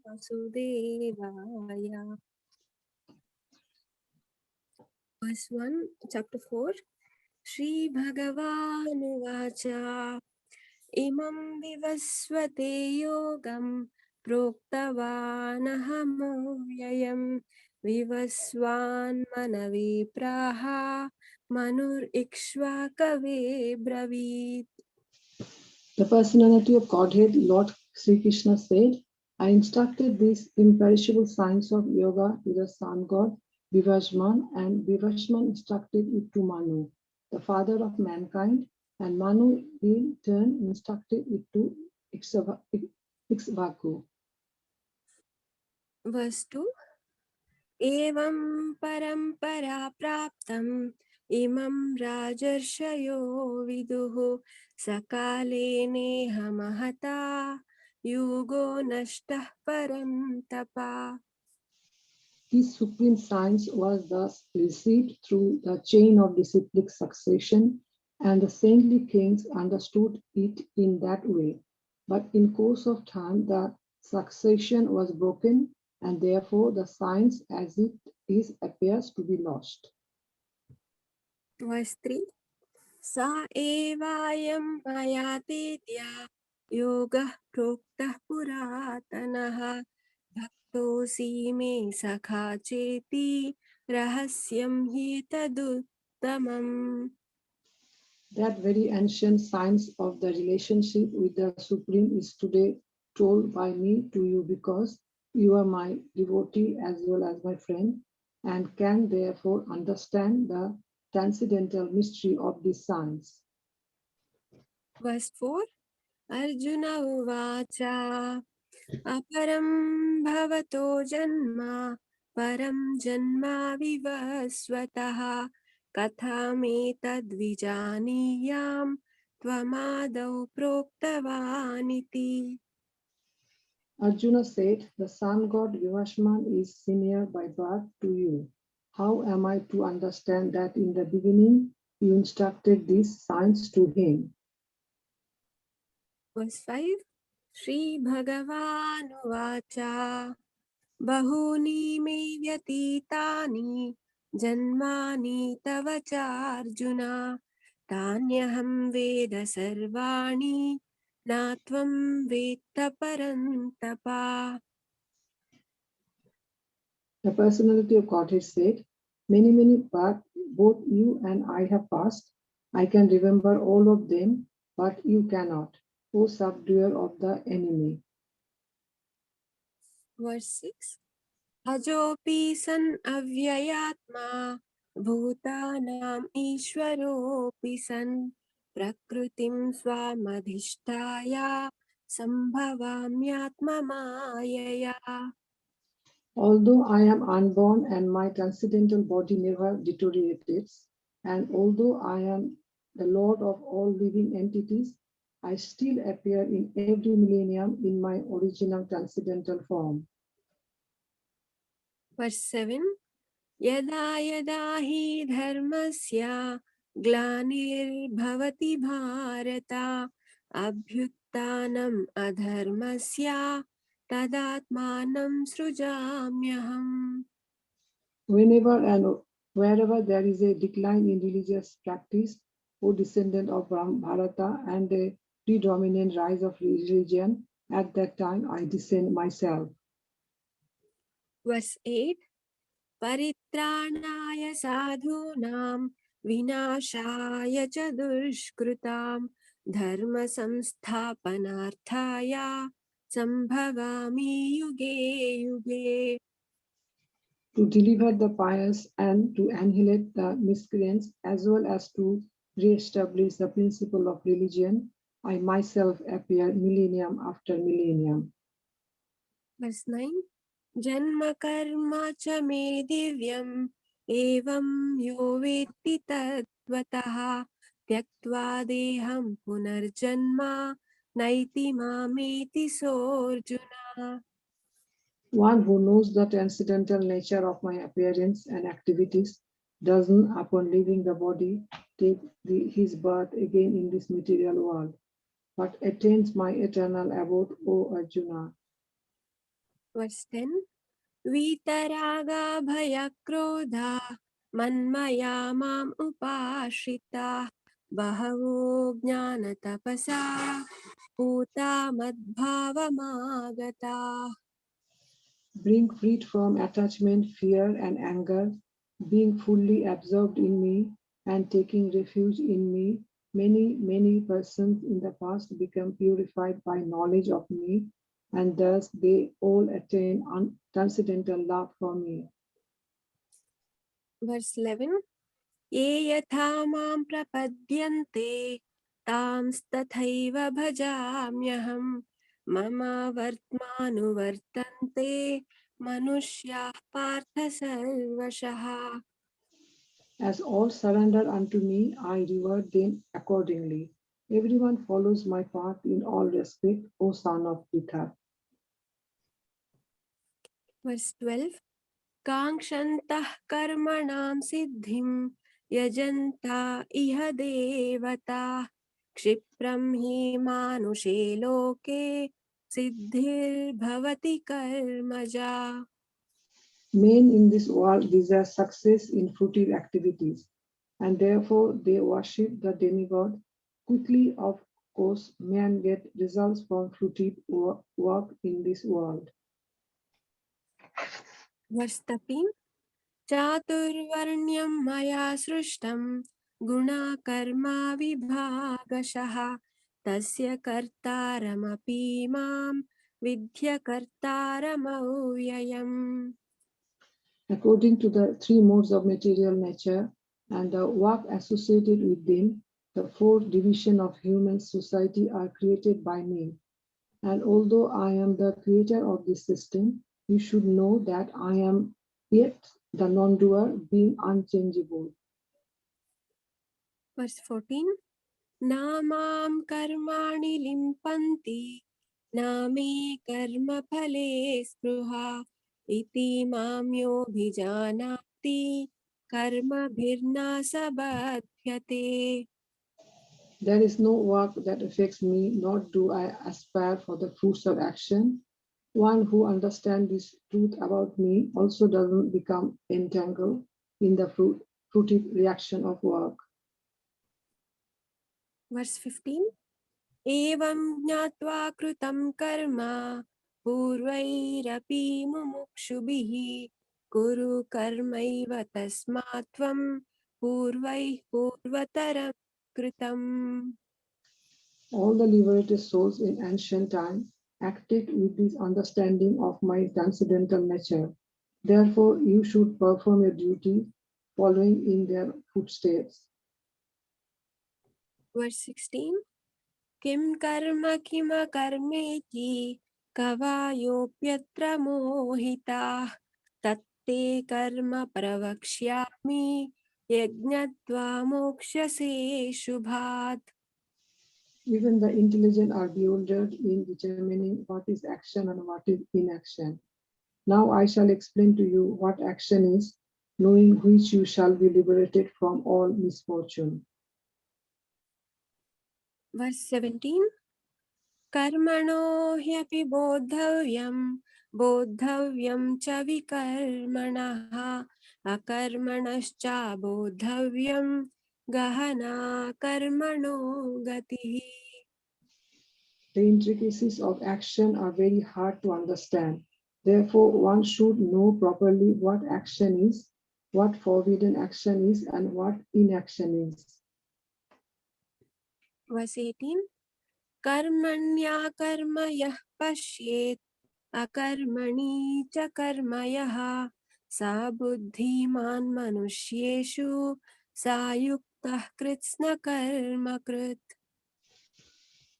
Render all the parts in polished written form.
Vasudevaya. Verse 1, chapter 4. Shri Bhagavan Imam vivasvate yogam proktavanahamovyayam vivasvan manavi praha manur ikshvakave bravit. The personality of Godhead, Lord Sri Krishna said, I instructed these imperishable science of yoga to the sun god Vivasman, and Vivasman instructed it to Manu, the father of mankind, and Manu in turn instructed it to Ikshvaku. Verse 2. Evam parampara praptam imam rajarshayo viduhu sakale neha mahata yugo nashtah parantapa. This supreme science was thus received through the chain of disciplic succession, and the saintly kings understood it in that way. But in course of time, the succession was broken, and therefore the science as it is appears to be lost. Verse 3. Sa evayam mayatedya yoga proktah puratanaha bhaktosi me sakha cheti rahasyam hi taduttamam. That very ancient science of the relationship with the Supreme is today told by me to you because you are my devotee as well as my friend and can therefore understand the transcendental mystery of this science. Verse 4. Arjuna uvacha aparam bhavato janma param janma vivasvataha kathame tadvijaniyam tvamadau proktavaniti. Arjuna said, the sun god Vivashman is senior by birth to you. How am I to understand that in the beginning you instructed this science to him? Verse 5. Shri Bhagavan uvacha bahuni me vyatitani janmani tava charjuna tanyaham veda sarvani natvam vetta parantapa. The personality of Godhead said, many paths both you and I have passed. I can remember all of them, but you cannot, O subduer of the enemy. Verse 6. Ajopi san avyayatma bhutanam ishwaropi san prakritim swamadhishtaya sambhavamyatma mayaya. Although I am unborn and my transcendental body never deteriorates, and although I am the Lord of all living entities, I still appear in every millennium in my original transcendental form. Verse 7. Yada yada hi dharmasya glanirбhavati bharata abhyuttanam adharmasya tadatmanam srujamyaham. Whenever and wherever there is a decline in religious practice, O descendant of Bharata, and a predominant rise of religion, at that time I descend myself. Verse 8. Paritranaya sadhunam vinashaya cha dushkrutam dharma samsthapanarthaya sambhavami yuge yuge. To deliver the pious and to annihilate the miscreants, as well as to re-establish the principle of religion, I myself appear millennium after millennium. Verse 9. Janma karma cha me divyam evam yo vetti tatvataha tyaktva deham punarjanma naiti mameti sorjuna. One who knows the transcendental nature of my appearance and activities doesn't, upon leaving the body, take his birth again in this material world. but attains my eternal abode, O Arjuna. Verse 10. वीतरागा भयक्रोधा मन्मया माम् उपाश्रिता बहवो ज्ञानतपसा पूता मद्भावमागता. Being freed from attachment, fear, and anger, being fully absorbed in me, and taking refuge in me, many persons in the past become purified by knowledge of me, and thus they all attain transcendental love for me. Verse 11. ये यथा मां प्रपद्यन्ते तांस्तथैव भजाम्यहम् मम वर्त्मानुवर्तन्ते मनुष्याः पार्थ सर्वशः. As all surrender unto me, I reward them accordingly. Everyone follows my path in all respect, O son of Pritha. Verse 12. काङ्क्षन्तः कर्मणां सिद्धिं यजन्ता इह देवताः क्षिप्रं हि मानुषे लोके सिद्धिर्भवति कर्मजा. Men in this world desire success in fruitive activities, and therefore they worship the demigod. Quickly, of course, man get results from fruitive work in this world. Verse 13. चातुर्वर्ण्यं मया सृष्टं गुणाकर्मा विभागशः तस्य कर्तारमपि मां विद्य कर्तारमव्ययम्. According to the three modes of material nature and the work associated with them, the four divisions of human society are created by me. And although I am the creator of this system, you should know that I am yet the non-doer, being unchangeable. Verse 14. नामां कर्माणि लिम्पन्ति न मे कर्मफले स्पृहा इति मां योऽभिजानाति कर्मभिर्न स बध्यते. There is no work that affects me, nor do I aspire for the fruits of action. One who understands this truth about me also doesn't become entangled in the fruitive reaction of work. Verse 15. एवं ज्ञात्वा कृतं कर्म पूर्वैरपि मुमुक्षुभिः कुरु कर्मैव तस्मात् त्वं पूर्वैः पूर्वतरं कृतम्. All the liberated souls in ancient time acted with this understanding of my transcendental nature. Therefore, you should perform your duty following in their footsteps. Verse 16. किं कर्म किमकर्मेति कवायोऽप्यत्र मोहिताः तत्ते कर्म प्रवक्ष्यामि यज्ञत्वा मोक्ष्यसे शुभात्. Even the intelligent are bewildered in determining what is action and what is inaction. Now I shall explain to you what action is, knowing which you shall be liberated from all misfortune. Verse 17. कर्मणो ह्यपि बोद्धव्यं च विकर्मणः अकर्मणश्च बोद्धव्यं गहना कर्मणो गतिः. The intricacies of action are very hard to understand. Therefore, one should know properly what action is, what forbidden action is, and what inaction is. Verse 18. कर्मण्यकर्म यः पश्येत् अकर्मणि च कर्म यः स बुद्धिमान् मनुष्येषु स युक्तः कृत्स्नकर्मकृत्.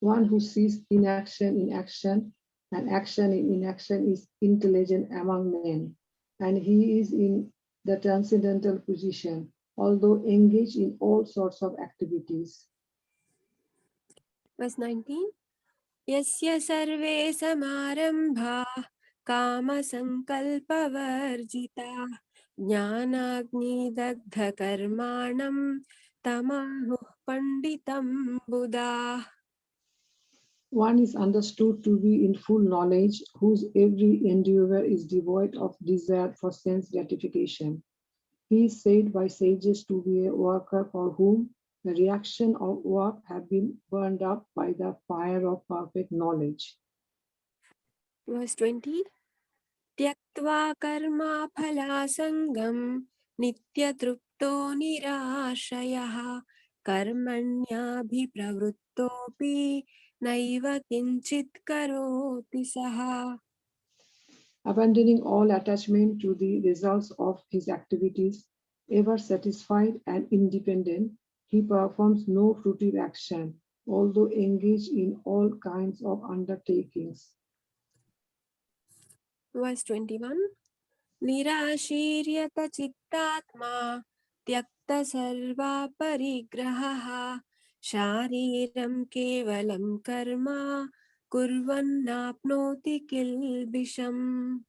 One who sees inaction in action and action in inaction is intelligent among men, and he is in the transcendental position, although engaged in all sorts of activities. Verse 19. यस्य सर्वे समारम्भाः कामसङ्कल्पवर्जिताः ज्ञानाग्निदग्धकर्माणं तमाहुः पण्डितं बुधाः. One is understood to be in full knowledge, whose every endeavor is devoid of desire for sense gratification. He is said by sages to be a worker for whom the reaction of work have been burned up by the fire of perfect knowledge. Verse 20. Tyaktva karma phalasangam nityatrupto nirashayah karmanyabhipravrittopi naiva kinchit karoti saha. Abandoning all attachment to the results of his activities, ever satisfied and independent, he performs no fruitive action, although engaged in all kinds of undertakings. Verse 21. निराशीर्यत चित्तात्मा त्यक्त सर्वा परिग्रहः शारीरं केवलं कर्म कुर्वन्नाप्नोति किल्बिषम्.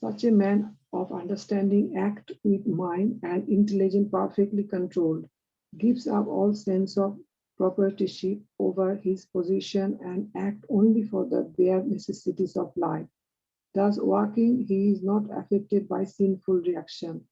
Such a man of understanding acts with mind and intelligence perfectly controlled, gives up all sense of proprietorship over his position and acts only for the bare necessities of life. Thus working, he is not affected by sinful reaction.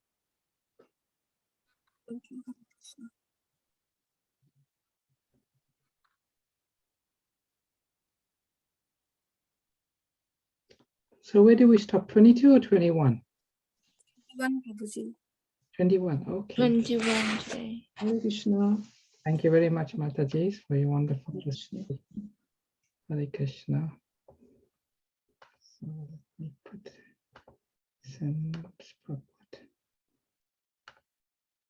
So where do we stop? 22 or 21? 21, Prabhuji. 21, okay. 21 today. Hare Krishna. Thank you very much, Mataji, for your wonderful Hare Krishna. presentation. Hare Krishna. So let me put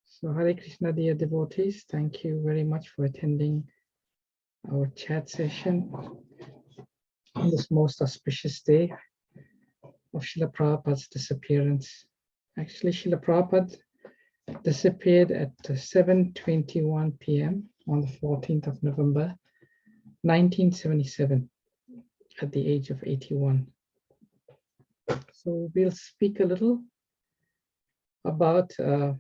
So Hare Krishna, dear devotees, thank you very much for attending our chat session on this most auspicious day of Srila Prabhupada's disappearance. Actually, Srila Prabhupada disappeared at 7:21 p.m. on the 14th of November, 1977, at the age of 81. So we'll speak a little about, I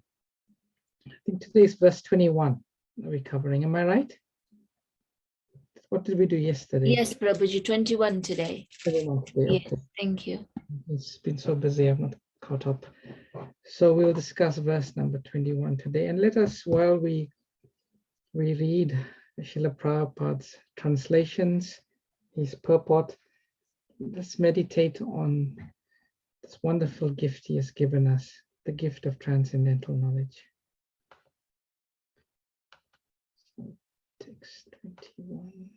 think today's verse 21 we're covering. Am I right? What did we do yesterday? Yes, Prabhuji, 21 today. 21 today, Yes, okay. thank you. It's been so busy, I've not caught up. So we'll discuss verse number 21 today. And let us, while we read Srila Prabhupada's translations, his purport, let's meditate on this wonderful gift he has given us, the gift of transcendental knowledge. So, text 21.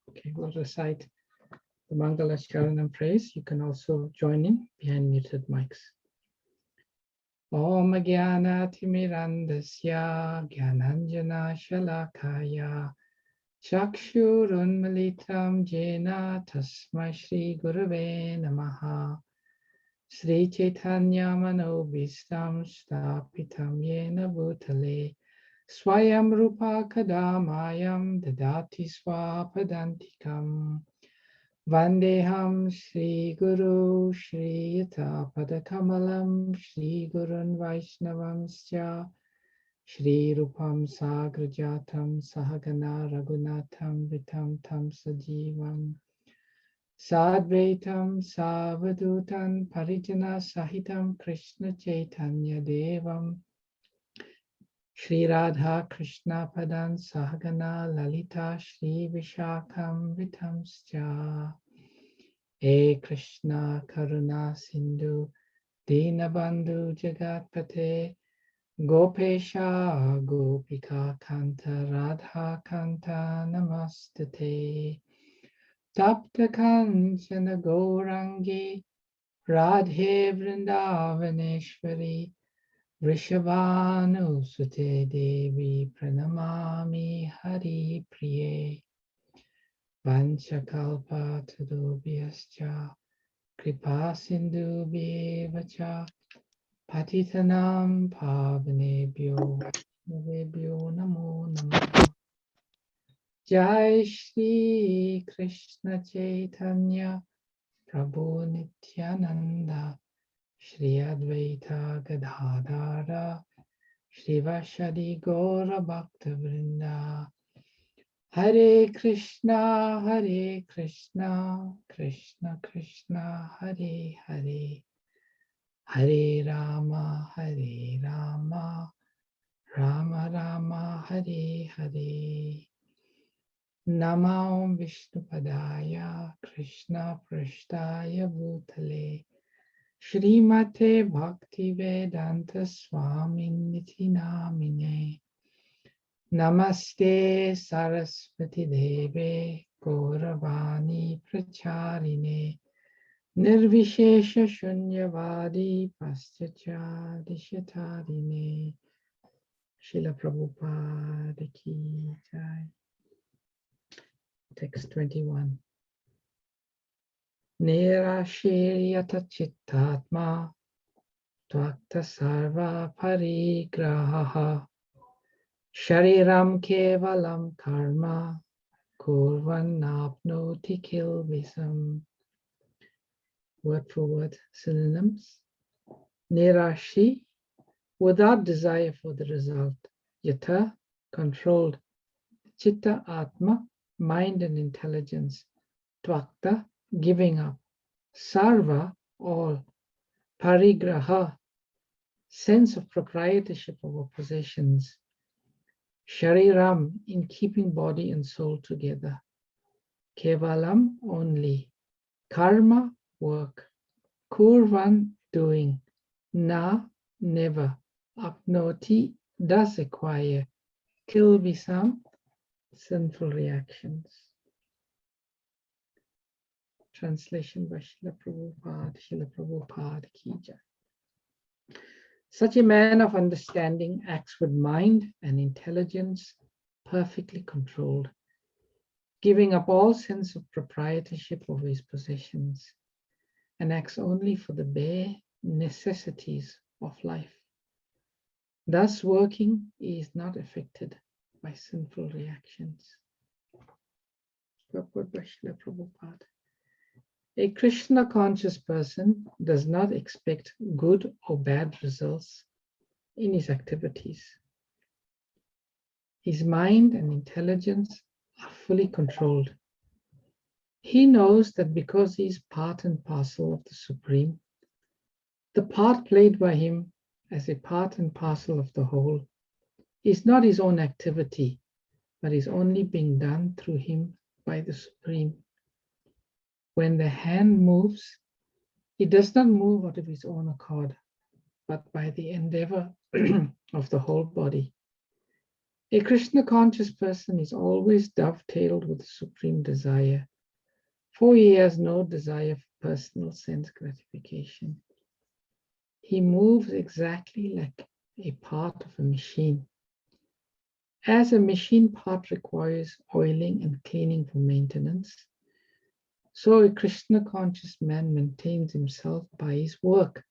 Okay, we'll recite the Mangala Charanam praise. You can also join in behind muted mics. Om Jnana Timirandasya Jnananjana Shalakaya Chakshurunmilitam Jena Tasmai Shri Gurave Namaha Sri Chaitanya Manobhistam Stapitam Yena Bhutale Swayam Rupa Kadamayam Dadati Swapadantikam Vandeham Shri Guru Shri Yata Padakamalam Shri Gurun Vaishnavamsya Shri Rupam Sagrajatam Sahagana Raghunatham Vitam Tam Sajivam Sadvaitam Savadutan Parijana Sahitam Krishna Chaitanya Devam Shri Radha Krishna Padan Sahagana Lalita Shri Vishakam Vitamscha E Krishna Karuna Sindhu Dinabandhu Jagatpate Gopesha Gopika Kanta Radha Kanta Namastate Tapta Kanchana Gourangi Radhe Vrindavaneshwari Vrishabhanu Sute Devi Pranamami Hari Priye Vanchakalpa Tadubhyascha Kripa Sindhu Bhevacha Patitanam Pavanebhyo Vaishnavebhyo Namo Namah Jai Shri Krishna Chaitanya Prabhu Nityananda Shri Advaita Gadadhara Shrivashadi Gaura Bhakta Vrinda. Hare Krishna, Krishna Krishna, Hare Hare, Hare Rama, Rama Rama, Hare Hare. Namo Vishnupadaya, Krishna Prashtaya Bhutale, Srimate Bhaktivedanta Swaminiti Namine. Namaste Saraswati Deve Gauravani Pracharine Nirvishesha Shunyavadi Paschacha Dishatarine. Srila Prabhupada Ki Jai. Text 21. Nirashiryata Chittatma Tvakta Sarva Parigraha Shariram Kevalam Karma Kurvan Apnoti Kilvisam. Word for word synonyms. Nirashi, without desire for the result. Yata, controlled. Chitta Atma, mind and intelligence. Tvakta, giving up. Sarva, all. Parigraha, sense of proprietorship over possessions. Shariram, in keeping body and soul together. Kevalam, only. Karma, work. Kurvan, doing. Na, never. Apnoti, does acquire. Kilvisam, sinful reactions. Translation by Srila Prabhupada Ki Jai. Such a man of understanding acts with mind and intelligence perfectly controlled, giving up all sense of proprietorship over his possessions, and acts only for the bare necessities of life. Thus working, he is not affected by sinful reactions. Purport by Srila Prabhupada. A Krishna conscious person does not expect good or bad results in his activities. His mind and intelligence are fully controlled. He knows that because he is part and parcel of the Supreme, the part played by him as a part and parcel of the whole is not his own activity, but is only being done through him by the Supreme. When the hand moves, it does not move out of its own accord, but by the endeavor of the whole body. A Krishna conscious person is always dovetailed with the Supreme desire, for he has no desire for personal sense gratification. He moves exactly like a part of a machine. As a machine part requires oiling and cleaning for maintenance, so a Krishna conscious man maintains himself by his work,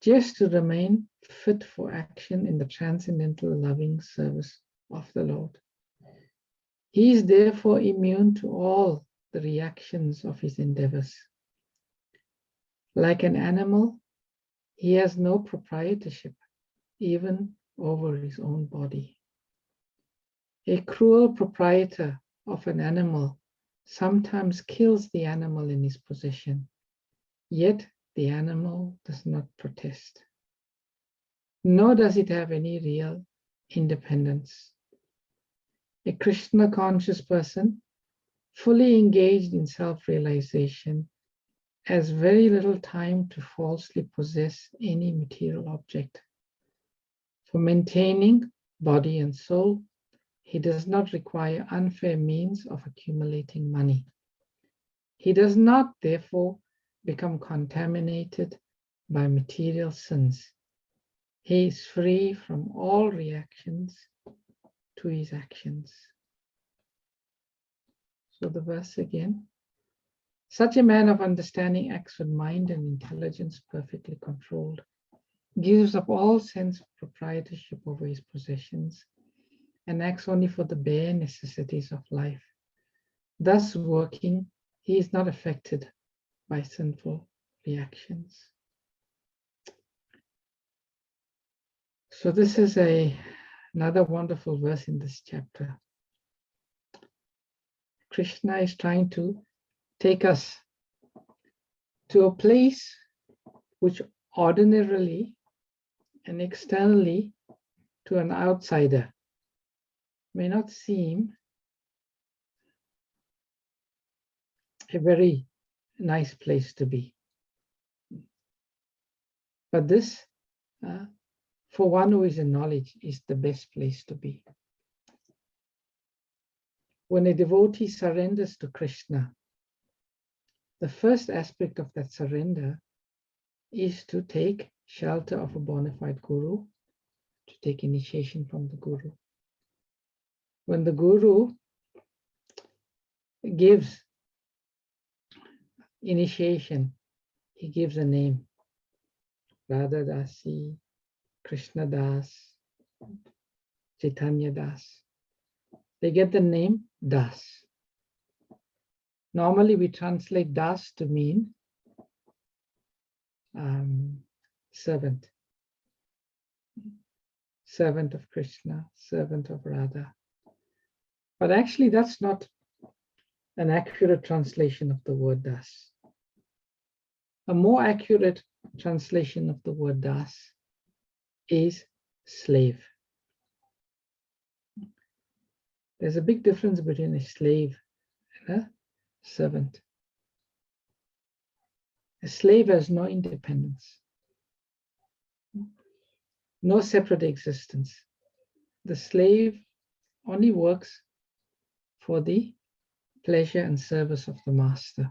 just to remain fit for action in the transcendental loving service of the Lord. He is therefore immune to all the reactions of his endeavors. Like an animal, he has no proprietorship, even over his own body. A cruel proprietor of an animal sometimes kills the animal in his possession, yet the animal does not protest, nor does it have any real independence. A Krishna conscious person, fully engaged in self-realization, has very little time to falsely possess any material object. For maintaining body and soul, he does not require unfair means of accumulating money. He does not, therefore, become contaminated by material sins. He is free from all reactions to his actions. So the verse again. Such a man of understanding acts with mind and intelligence perfectly controlled, gives up all sense of proprietorship over his possessions, and acts only for the bare necessities of life. Thus working, he is not affected by sinful reactions. So this is another wonderful verse in this chapter. Krishna is trying to take us to a place which ordinarily and externally to an outsider may not seem a very nice place to be. But this, for one who is in knowledge, is the best place to be. When a devotee surrenders to Krishna, the first aspect of that surrender is to take shelter of a bona fide guru, to take initiation from the guru. When the guru gives initiation, he gives a name. Radha Dasi, Krishna Das, Chaitanya Das. They get the name Das. Normally we translate Das to mean servant. Servant of Krishna, servant of Radha. But actually that's not an accurate translation of the word Das. A more accurate translation of the word Das is slave. There's a big difference between a slave and a servant. A slave has no independence, no separate existence. The slave only works for the pleasure and service of the master.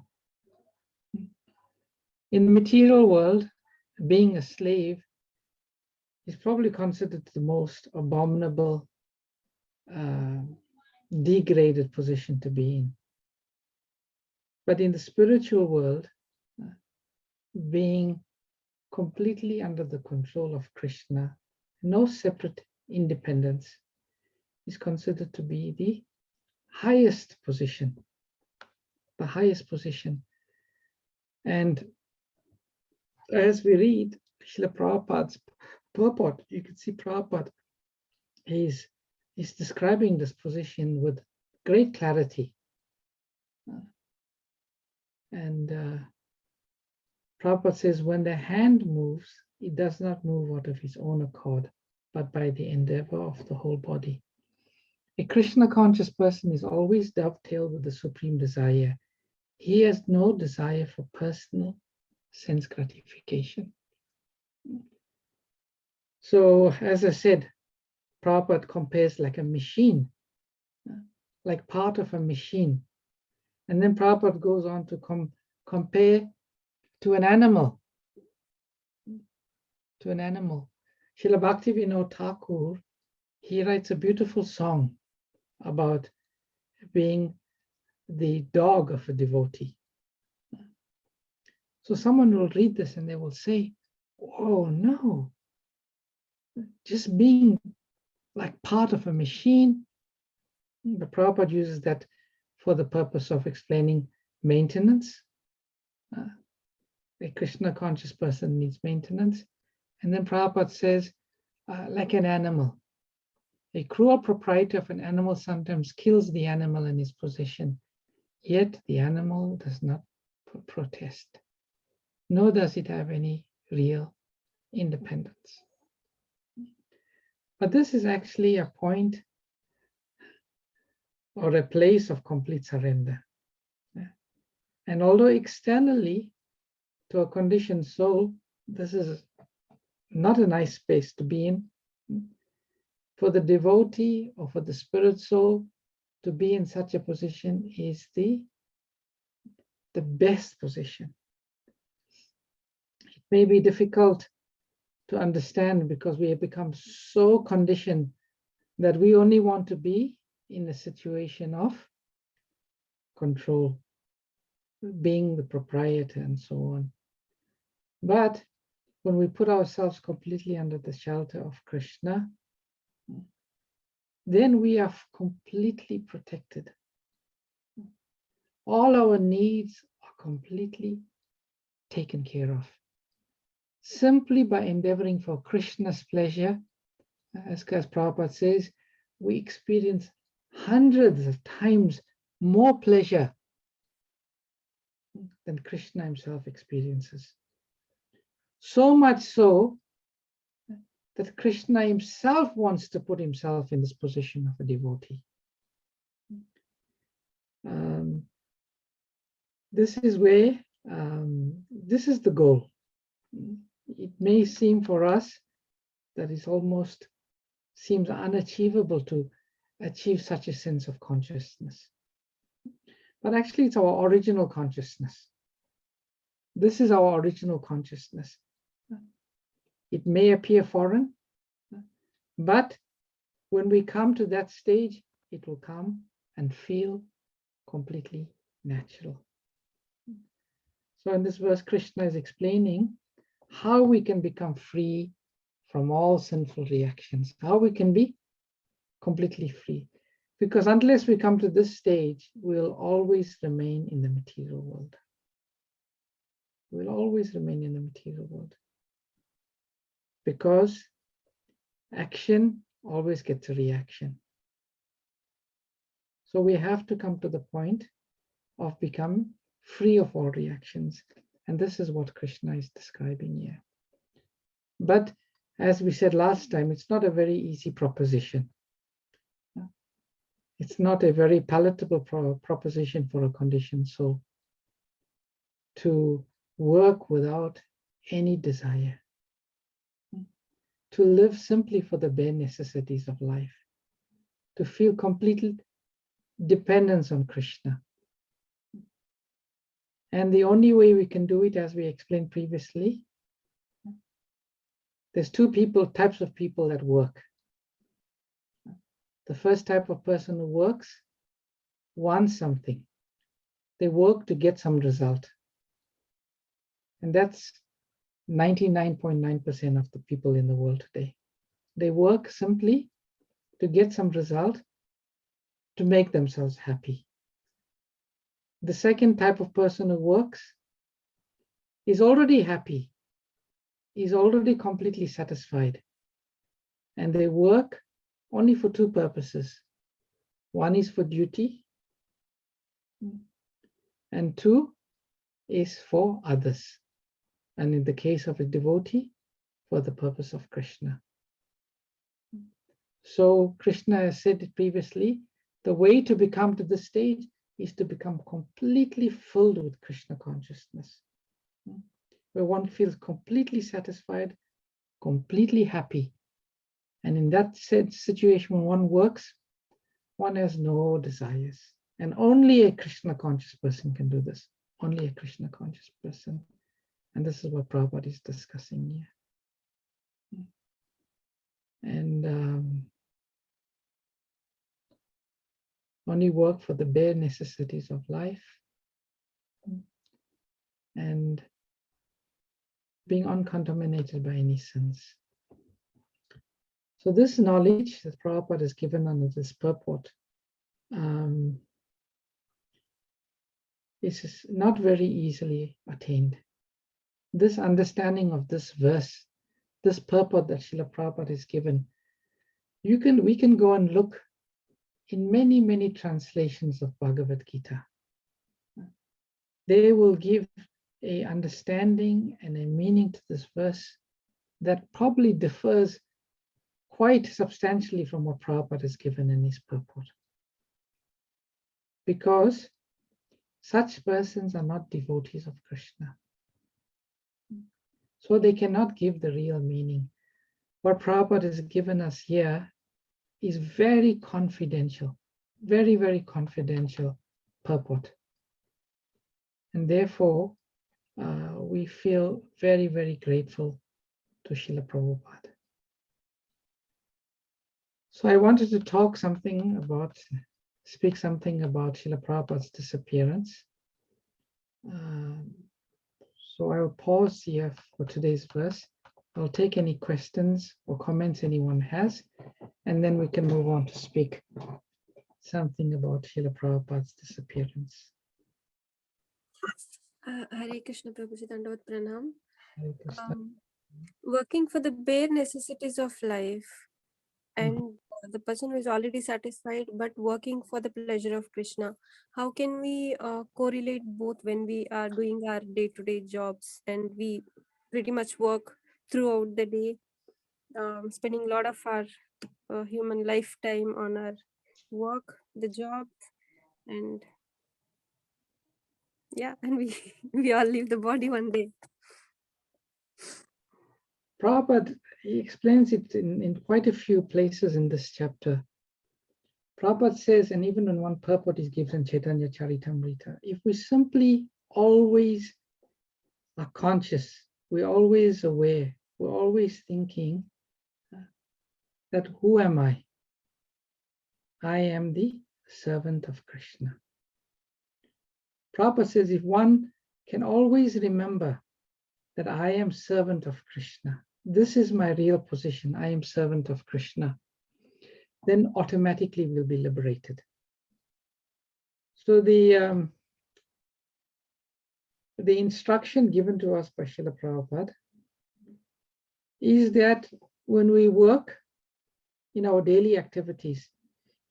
In the material world, being a slave is probably considered the most abominable, degraded position to be in. But in the spiritual world, being completely under the control of Krishna, no separate independence, is considered to be the highest position. The highest position. And as we read Srila Prabhupada's purport, you can see Prabhupada is describing this position with great clarity. And Prabhupada says, when the hand moves, it does not move out of his own accord, but by the endeavor of the whole body. A Krishna conscious person is always dovetailed with the supreme desire. He has no desire for personal sense gratification. So, as I said, Prabhupada compares like a machine, like part of a machine. And then Prabhupada goes on to compare to an animal. To an animal. Srila Bhaktivinoda Thakur, he writes a beautiful song about being the dog of a devotee. So someone will read this and they will say, oh no, just being like part of a machine. The Prabhupada uses that for the purpose of explaining maintenance. A Krishna conscious person needs maintenance. And then Prabhupada says, like an animal. A cruel proprietor of an animal sometimes kills the animal in his possession, yet the animal does not protest, nor does it have any real independence. But this is actually a point or a place of complete surrender. And although externally to a conditioned soul, this is not a nice space to be in, for the devotee or for the spirit soul to be in such a position is the best position. It may be difficult to understand because we have become so conditioned that we only want to be in a situation of control, being the proprietor and so on. But when we put ourselves completely under the shelter of Krishna, then we are completely protected. All our needs are completely taken care of. Simply by endeavoring for Krishna's pleasure, as Prabhupada says, we experience hundreds of times more pleasure than Krishna himself experiences. So much so that Krishna himself wants to put himself in this position of a devotee. This is where, this is the goal. It may seem for us that it almost seems unachievable to achieve such a sense of consciousness. But actually it's our original consciousness. This is our original consciousness. It may appear foreign, but when we come to that stage, it will come and feel completely natural. So in this verse, Krishna is explaining how we can become free from all sinful reactions, how we can be completely free. Because unless we come to this stage, we'll always remain in the material world. We'll always remain in the material world. Because action always gets a reaction. So we have to come to the point of becoming free of all reactions. And this is what Krishna is describing here. But as we said last time, it's not a very easy proposition. It's not a very palatable proposition for a conditioned soul to work without any desire, to live simply for the bare necessities of life, to feel complete dependence on Krishna. And the only way we can do it, as we explained previously, there's two types of people that work. The first type of person who works wants something. They work to get some result. And that's 99.9% of the people in the world today. They work simply to get some result, to make themselves happy. The second type of person who works is already happy, is already completely satisfied. And they work only for two purposes. One is for duty, and two is for others. And in the case of a devotee, for the purpose of Krishna. So Krishna has said it previously, the way to become to this stage is to become completely filled with Krishna consciousness, where one feels completely satisfied, completely happy. And in that situation, when one works, one has no desires. And only a Krishna conscious person can do this. Only a Krishna conscious person. And this is what Prabhupada is discussing here. And only work for the bare necessities of life. And being uncontaminated by any sins. So this knowledge that Prabhupada has given under this purport is not very easily attained. This understanding of this verse, this purport that Srila Prabhupada has given, we can go and look in many, many translations of Bhagavad Gita. They will give a understanding and a meaning to this verse that probably differs quite substantially from what Prabhupada has given in his purport. Because such persons are not devotees of Krishna. So they cannot give the real meaning. What Prabhupada has given us here is very confidential, very, very confidential purport. And therefore, we feel very, very grateful to Srila Prabhupada. So I wanted to speak something about Srila Prabhupada's disappearance. So I will pause here for today's verse. I'll take any questions or comments anyone has, and then we can move on to speak something about Srila Prabhupada's disappearance. Hare Krishna Prabhuji, Dandavat Pranam. Hare Krishna. Working for the bare necessities of life. and the person who is already satisfied but working for the pleasure of Krishna. How can we correlate both when we are doing our day-to-day jobs and we pretty much work throughout the day, spending a lot of our human lifetime on our work, the job, and yeah, and we we all leave the body one day. Prabhupada, he explains it in quite a few places in this chapter. Prabhupada says, and even in one purport he gives in Chaitanya Charitamrita, if we simply always are conscious, we're always aware, we're always thinking that who am I? I am the servant of Krishna. Prabhupada says if one can always remember that I am servant of Krishna, this is my real position, I am servant of Krishna, then automatically we'll be liberated. So the instruction given to us by Srila Prabhupada is that when we work in our daily activities,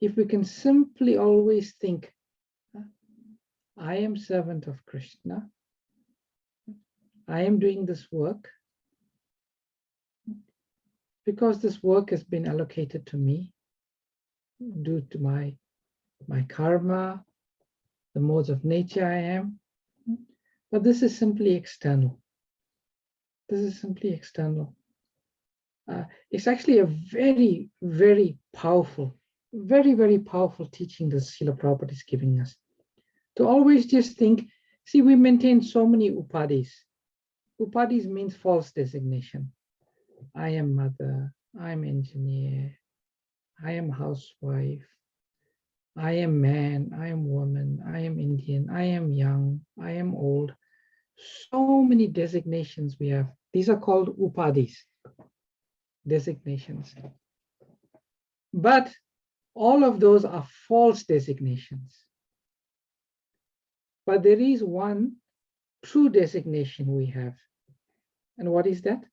if we can simply always think, I am servant of Krishna, I am doing this work because this work has been allocated to me due to my karma, the modes of nature I am, but this is simply external. This is simply external. It's actually a very, very powerful, very powerful teaching that Srila Prabhupada is giving us. To always just think, see, we maintain so many upadhis. Upadhis means false designation. I am mother, I am engineer, I am housewife, I am man, I am woman, I am Indian, I am young, I am old. So many designations we have. These are called upadhis, designations. But all of those are false designations. But there is one true designation we have. And what is that?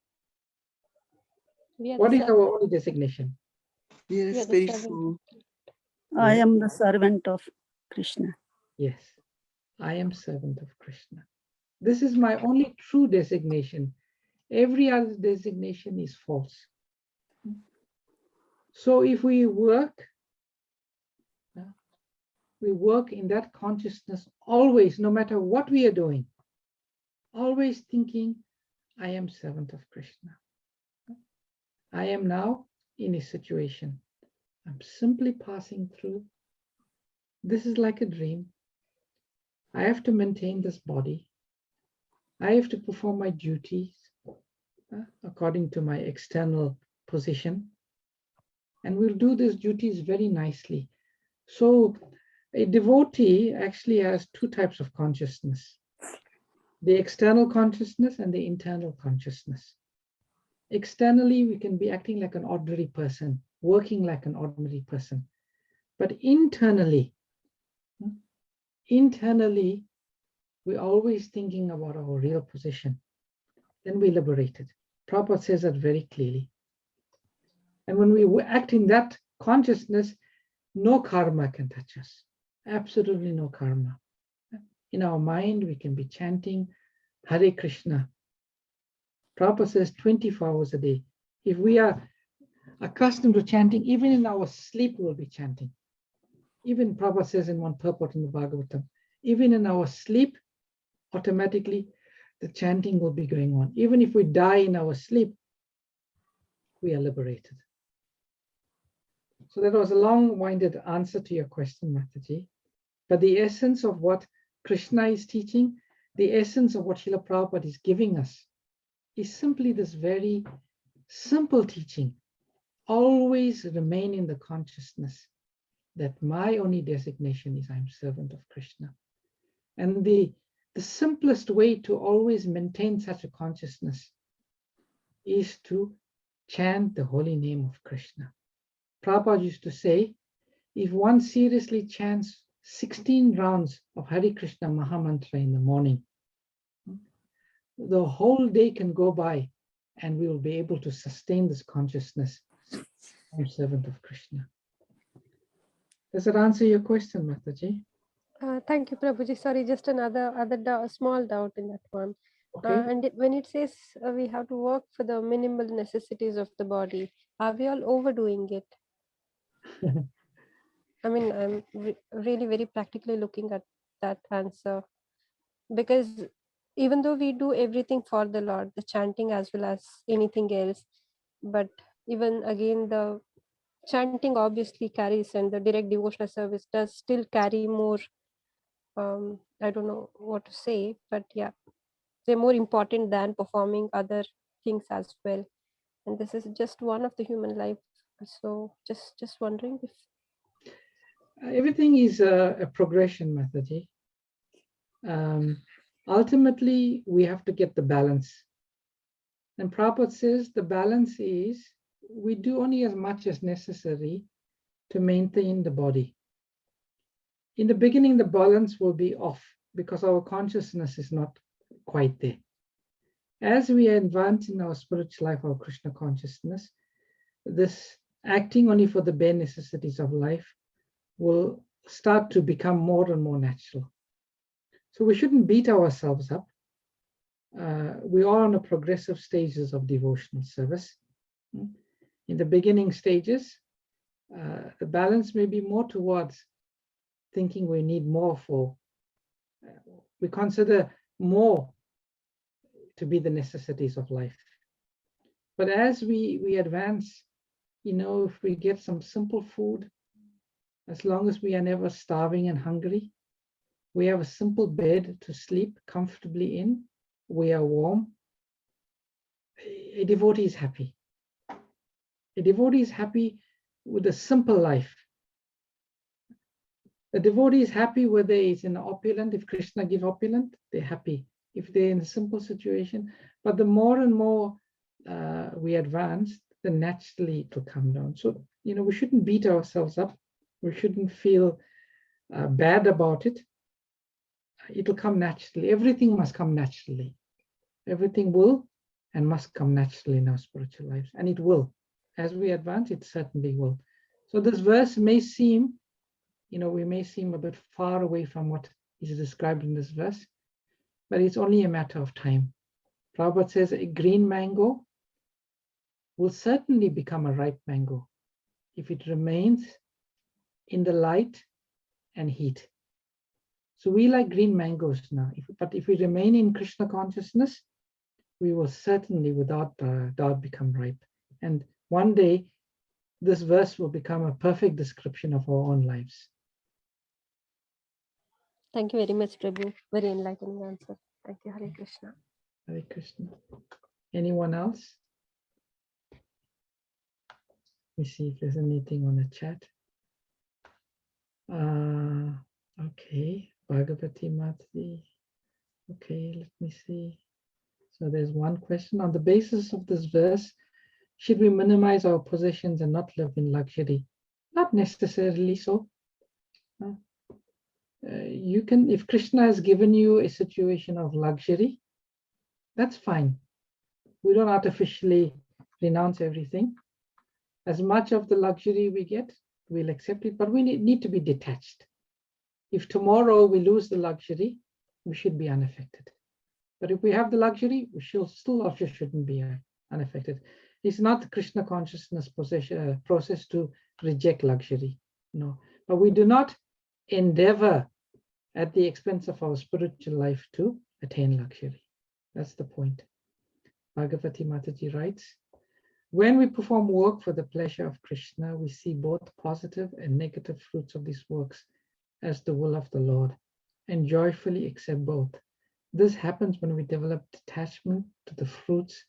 What is our only designation? Yes, very true. I am the servant of Krishna. Yes, I am servant of Krishna. This is my only true designation. Every other designation is false. So if we work in that consciousness always, no matter what we are doing, always thinking, I am servant of Krishna. I am now in a situation. I'm simply passing through. This is like a dream. I have to maintain this body. I have to perform my duties according to my external position. And we'll do these duties very nicely. So a devotee actually has two types of consciousness: the external consciousness and the internal consciousness. Externally, we can be acting like an ordinary person, working like an ordinary person. But internally, we're always thinking about our real position. Then we're liberated. Prabhupada says that very clearly. And when we act in that consciousness, no karma can touch us. Absolutely no karma. In our mind, we can be chanting Hare Krishna. Prabhupada says 24 hours a day. If we are accustomed to chanting, even in our sleep, we'll be chanting. Even Prabhupada says in one purport in the Bhagavatam, even in our sleep, automatically the chanting will be going on. Even if we die in our sleep, we are liberated. So that was a long-winded answer to your question, Mataji. But the essence of what Krishna is teaching, the essence of what Srila Prabhupada is giving us, is simply this very simple teaching. Always remain in the consciousness that my only designation is I'm servant of Krishna. And the simplest way to always maintain such a consciousness is to chant the holy name of Krishna. Prabhupada used to say, if one seriously chants 16 rounds of Hare Krishna Mahamantra in the morning, the whole day can go by and we will be able to sustain this consciousness I'm servant of Krishna. Does that answer your question, Mataji? Thank you, Prabhuji. Sorry, just another small doubt in that one. Okay. When it says we have to work for the minimal necessities of the body, are we all overdoing it? I mean, I'm really very practically looking at that answer, because even though we do everything for the Lord, the chanting as well as anything else, but even again the chanting obviously carries, and the direct devotional service does still carry more. I don't know what to say, but yeah, they're more important than performing other things as well. And this is just one of the human life. So just wondering if Everything is a progression, Mataji. Ultimately, we have to get the balance. And Prabhupada says the balance is we do only as much as necessary to maintain the body. In the beginning, the balance will be off because our consciousness is not quite there. As we advance in our spiritual life, our Krishna consciousness, this acting only for the bare necessities of life will start to become more and more natural. So we shouldn't beat ourselves up. We are on the progressive stages of devotional service. In the beginning stages, the balance may be more towards thinking we need more for, we consider more to be the necessities of life. But as we advance, if we get some simple food, as long as we are never starving and hungry, we have a simple bed to sleep comfortably in, we are warm, a devotee is happy. A devotee is happy with a simple life. A devotee is happy whether it's in opulent. If Krishna gives opulent, they're happy. If they're in a simple situation, but the more and more we advance, then naturally it will come down. So, we shouldn't beat ourselves up. We shouldn't feel bad about it. It'll come naturally. Everything must come naturally. Everything will and must come naturally in our spiritual lives. And it will. As we advance, it certainly will. So this verse may seem, we may seem a bit far away from what is described in this verse, but it's only a matter of time. Prabhupada says a green mango will certainly become a ripe mango if it remains in the light and heat. So we like green mangoes now, but if we remain in Krishna consciousness, we will certainly without doubt become ripe. And one day, this verse will become a perfect description of our own lives. thank you very much, Prabhu. Very enlightening answer. Thank you. Hare Krishna. Hare Krishna. Anyone else? Let me see if there's anything on the chat. Okay, Bhagavati Mataji. Okay, let me see. So there's one question. On the basis of this verse, should we minimize our possessions and not live in luxury? Not necessarily so. You can, if Krishna has given you a situation of luxury, that's fine. We don't artificially renounce everything. As much of the luxury we get, we'll accept it, but we need to be detached. If tomorrow we lose the luxury, we should be unaffected. But if we have the luxury, we still also shouldn't be unaffected. It's not the Krishna consciousness process to reject luxury, no. But we do not endeavor at the expense of our spiritual life to attain luxury. That's the point. Bhagavati Mataji writes, when we perform work for the pleasure of Krishna, we see both positive and negative fruits of these works as the will of the Lord and joyfully accept both. This happens when we develop detachment to the fruits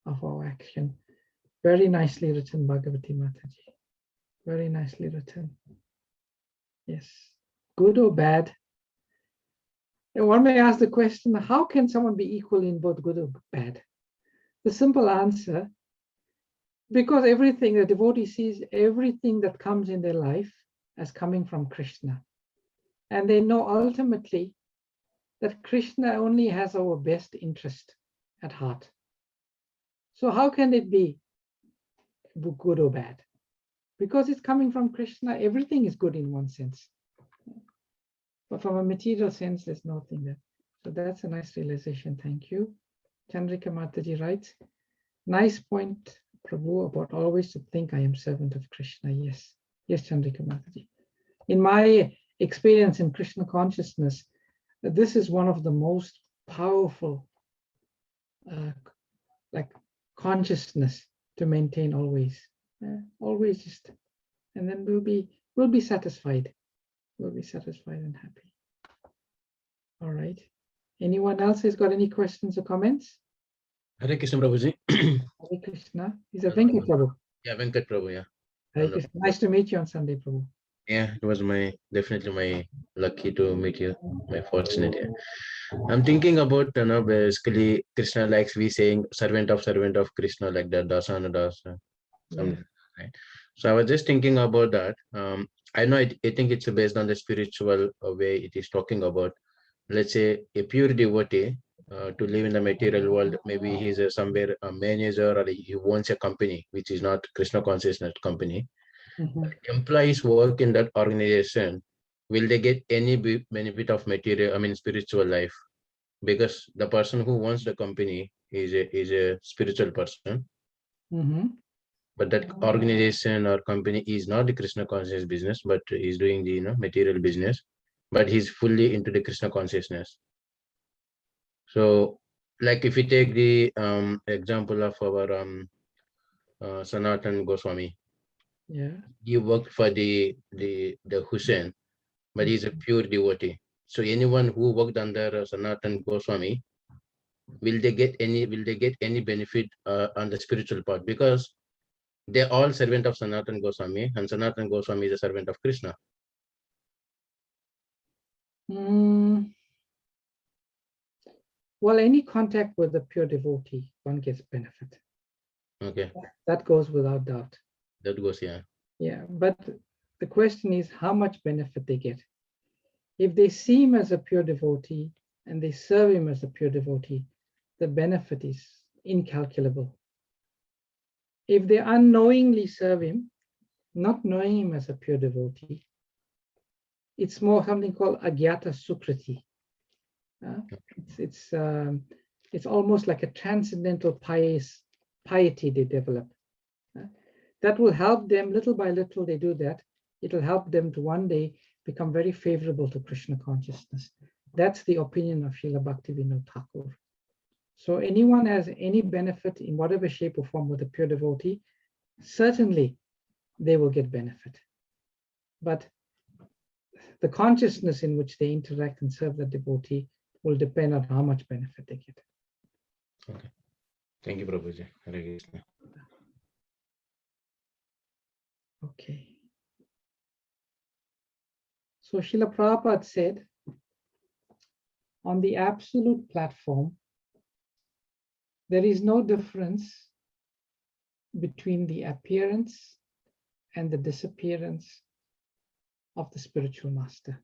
of our action. Very nicely written, Bhagavati Mataji. Very nicely written. Yes. Good or bad? And one may ask the question, how can someone be equal in both good or bad? The simple answer, because everything, the devotee sees everything that comes in their life as coming from Krishna. And they know ultimately that Krishna only has our best interest at heart. So how can it be good or bad? Because it's coming from Krishna, everything is good in one sense. But from a material sense, there's nothing there. So that's a nice realization. Thank you. Chandrika Mataji writes, nice point, Prabhu, about always to think I am servant of Krishna. Yes. Yes, Chandrika Mataji. In my experience in Krishna consciousness, this is one of the most powerful like consciousness to maintain always. Always just, and then we'll be satisfied. We'll be satisfied and happy. All right. Anyone else has got any questions or comments? Hare Krishna Prabhuji. Hare Krishna. Is it Venkat Prabhu? Yeah, Venkat Prabhu, yeah. Hare Krishna. Nice to meet you on Sunday, Prabhu. Yeah, it was definitely my lucky to meet you, my fortunate. Yeah. I'm thinking about, basically Krishna likes we saying servant of Krishna, like that, Dasana Dasa. Yeah. Right. So I was just thinking about that. I know I think it's based on the spiritual way it is talking about. Let's say a pure devotee to live in the material world, maybe he's somewhere a manager or he owns a company which is not Krishna consciousness company. Employees work in that organization. Will they get any benefit of material, spiritual life? Because the person who owns the company is a spiritual person. But that organization or company is not the Krishna conscious business, but is doing the material business, but he's fully into the Krishna consciousness. So, like if we take the example of our Sanatan Goswami, yeah, he worked for the Hussein, but he's a pure devotee. So anyone who worked under Sanatan Goswami, will they get any benefit on the spiritual part? Because they're all servant of Sanatan Goswami, and Sanatan Goswami is a servant of Krishna. Well, any contact with a pure devotee, one gets benefit. Okay. That goes without doubt. That goes, yeah. Yeah, but the question is how much benefit they get. If they see him as a pure devotee and they serve him as a pure devotee, the benefit is incalculable. If they unknowingly serve him, not knowing him as a pure devotee, it's more something called agyata sukriti. It's almost like a transcendental piety they develop. That will help them little by little. They do that. It'll help them to one day become very favorable to Krishna consciousness. That's the opinion of Srila Bhaktivinoda Thakur. So anyone has any benefit in whatever shape or form with a pure devotee, certainly they will get benefit. But the consciousness in which they interact and serve the devotee will depend on how much benefit they get. Okay. Thank you, Prabhuji. Hare Krishna. Okay. So Srila Prabhupada said, on the absolute platform, there is no difference between the appearance and the disappearance of the spiritual master.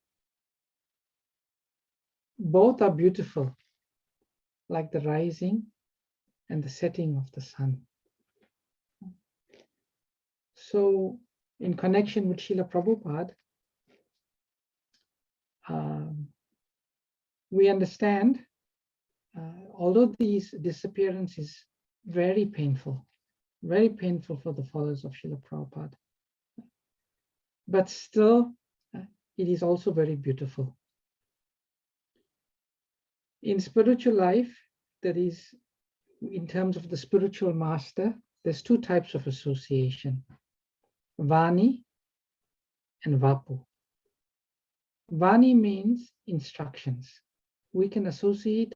Both are beautiful, like the rising and the setting of the sun. So, in connection with Srila Prabhupada, we understand, although these disappearance is very painful for the followers of Srila Prabhupada, but still, it is also very beautiful. In spiritual life, that is, in terms of the spiritual master, there's two types of association, Vani and Vapu. Vani means instructions. We can associate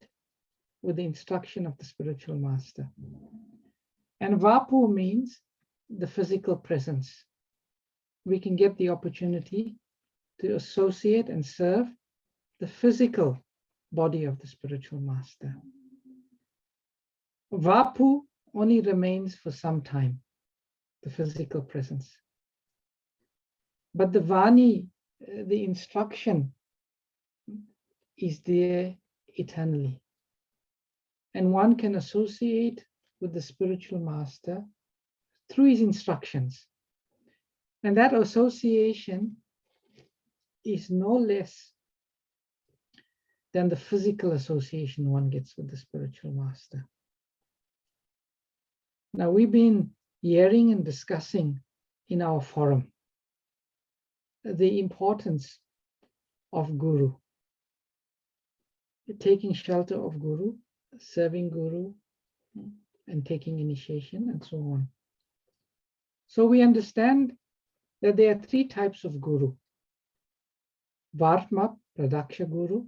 with the instruction of the spiritual master. And Vapu means the physical presence. We can get the opportunity to associate and serve the physical body of the spiritual master. Vapu only remains for some time, the physical presence. But the Vani, the instruction, is there eternally. And one can associate with the spiritual master through his instructions. And that association is no less than the physical association one gets with the spiritual master. Now, we've been hearing and discussing in our forum the importance of Guru, taking shelter of Guru, serving Guru, and taking initiation, and so on. So we understand that there are three types of Guru: Varma Pradaksha Guru,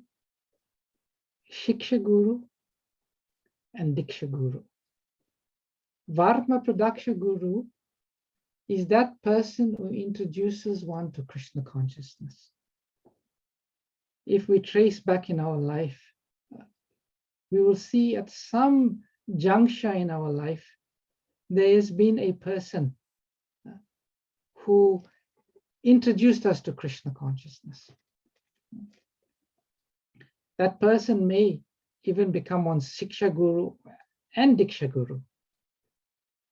Shiksha Guru, and Diksha Guru. Varma Pradaksha Guru is that person who introduces one to Krishna consciousness. If we trace back in our life, we will see at some juncture in our life, there has been a person who introduced us to Krishna consciousness. That person may even become one's Shiksha Guru and Diksha Guru.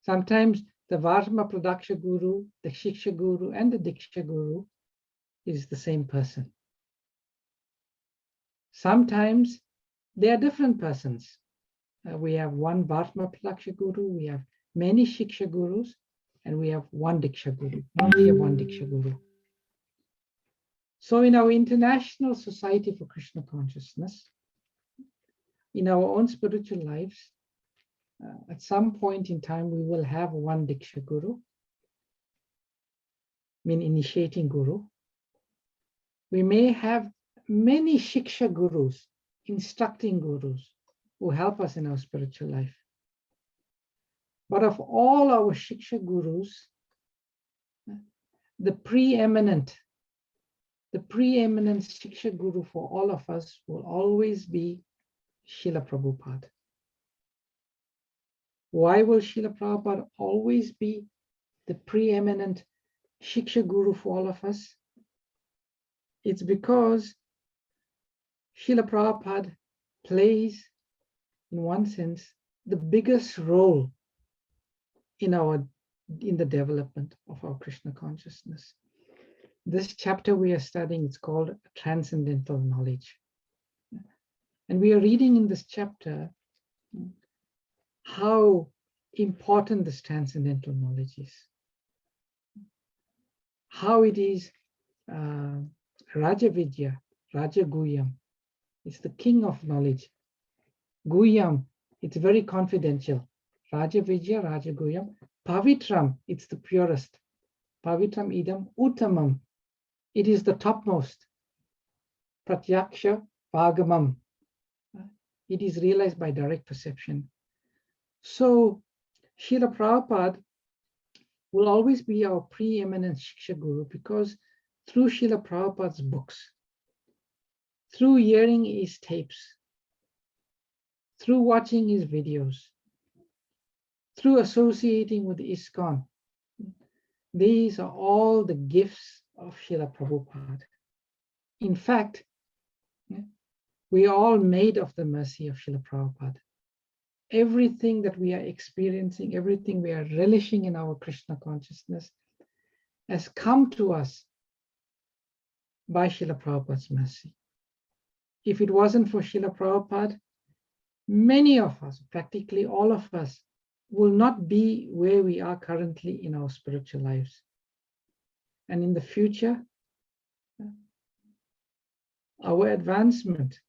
Sometimes the Varma Pradaksha Guru, the Shiksha Guru, and the Diksha Guru is the same person. Sometimes they are different persons. We have one Varma Pradaksha Guru, we have many Shiksha Gurus, and we have one Diksha Guru. Only have one Diksha Guru. So in our International Society for Krishna Consciousness, in our own spiritual lives, at some point in time, we will have one Diksha Guru, mean initiating Guru. We may have many Shiksha Gurus, instructing Gurus, who help us in our spiritual life. But of all our Shiksha Gurus, the preeminent Shiksha Guru for all of us will always be Srila Prabhupada. Why will Srila Prabhupada always be the preeminent Shiksha Guru for all of us? It's because Srila Prabhupada plays, in one sense, the biggest role in the development of our Krishna consciousness. This chapter we are studying, it's called Transcendental Knowledge. And we are reading in this chapter how important this transcendental knowledge is. How it is Raja Vidya, Raja Guyam. It's the king of knowledge. Guyam, it's very confidential. Raja Vidya, Raja Guyam. Pavitram, it's the purest. Pavitram idam uttamam. It is the topmost. Pratyaksha Vagamam. It is realized by direct perception. So Srila Prabhupada will always be our preeminent Shiksha Guru, because through Srila Prabhupada's books, through hearing his tapes, through watching his videos, through associating with ISKCON, these are all the gifts of Srila Prabhupada. In fact, we are all made of the mercy of Srila Prabhupada. Everything that we are experiencing, everything we are relishing in our Krishna consciousness has come to us by Srila Prabhupada's mercy. If it wasn't for Srila Prabhupada, many of us, practically all of us, will not be where we are currently in our spiritual lives. And in the future, our advancement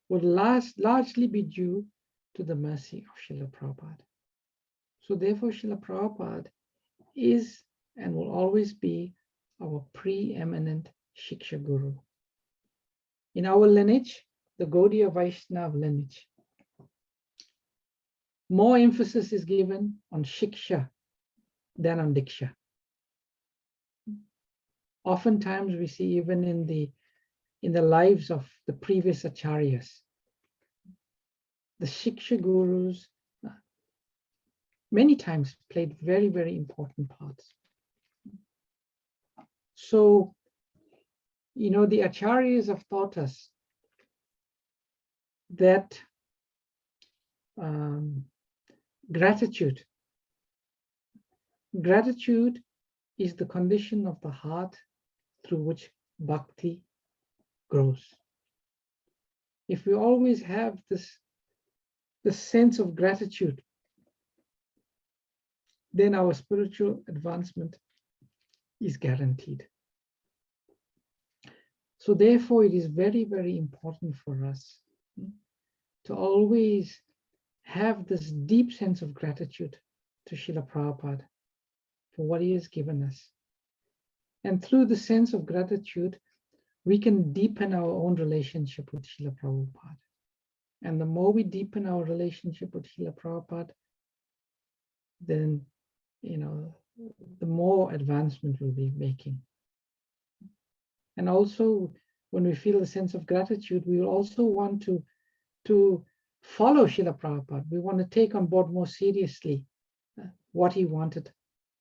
would largely be due to the mercy of Srila Prabhupada. So therefore, Srila Prabhupada is and will always be our preeminent Shiksha Guru. In our lineage, the Gaudiya Vaishnava lineage, more emphasis is given on Shiksha than on Diksha. Oftentimes we see even in the lives of the previous acharyas, the Shiksha Gurus many times played very, very important parts. So, the acharyas have taught us that gratitude is the condition of the heart through which bhakti grows. If we always have this sense of gratitude, then our spiritual advancement is guaranteed. So therefore, it is very, very important for us to always have this deep sense of gratitude to Srila Prabhupada for what he has given us. And through the sense of gratitude, we can deepen our own relationship with Srila Prabhupada. And the more we deepen our relationship with Srila Prabhupada, then, the more advancement we'll be making. And also, when we feel a sense of gratitude, we will also want to follow Srila Prabhupada. We want to take on board more seriously what he wanted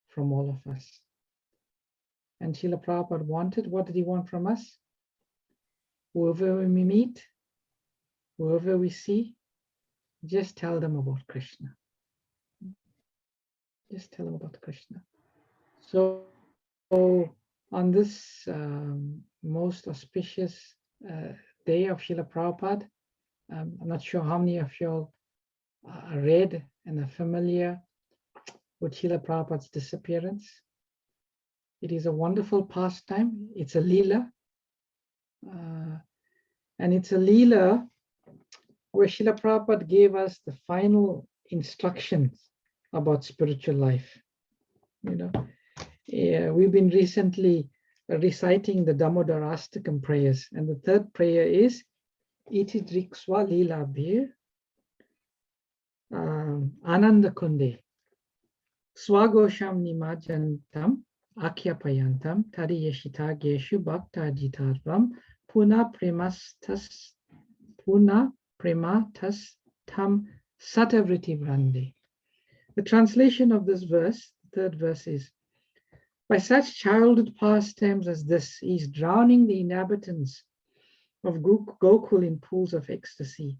from all of us. And Srila Prabhupada wanted, what did he want from us? Whoever we meet, whoever we see, just tell them about Krishna. Just tell them about Krishna. So on this most auspicious day of Srila Prabhupada, I'm not sure how many of you all read and are familiar with Srila Prabhupada's Disappearance. It is a wonderful pastime. It's a Leela. And it's a Leela where Srila Prabhupada gave us the final instructions about spiritual life. We've been recently reciting the Damodarastakam prayers, and the third prayer is Iti Drikswa Leela Bir Ananda Kunde Swagosham Nimajantam Akyapayantam Tariyashita Geshu Bhakta Jitarvam Puna Prematas Tam Satavriti Vrande. The translation of this verse, the third verse, is: by such childhood pastimes as this, he is drowning the inhabitants of Gokul in pools of ecstasy,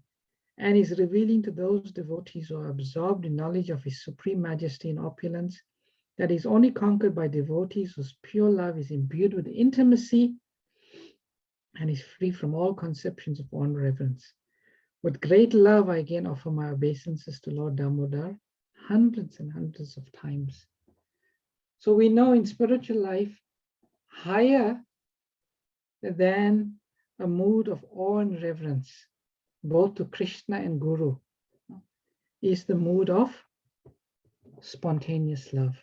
and is revealing to those devotees who are absorbed in knowledge of his supreme majesty and opulence that is only conquered by devotees whose pure love is imbued with intimacy and is free from all conceptions of awe and reverence. With great love, I again offer my obeisances to Lord Damodar hundreds and hundreds of times. So we know in spiritual life, higher than a mood of awe and reverence, both to Krishna and Guru, is the mood of spontaneous love.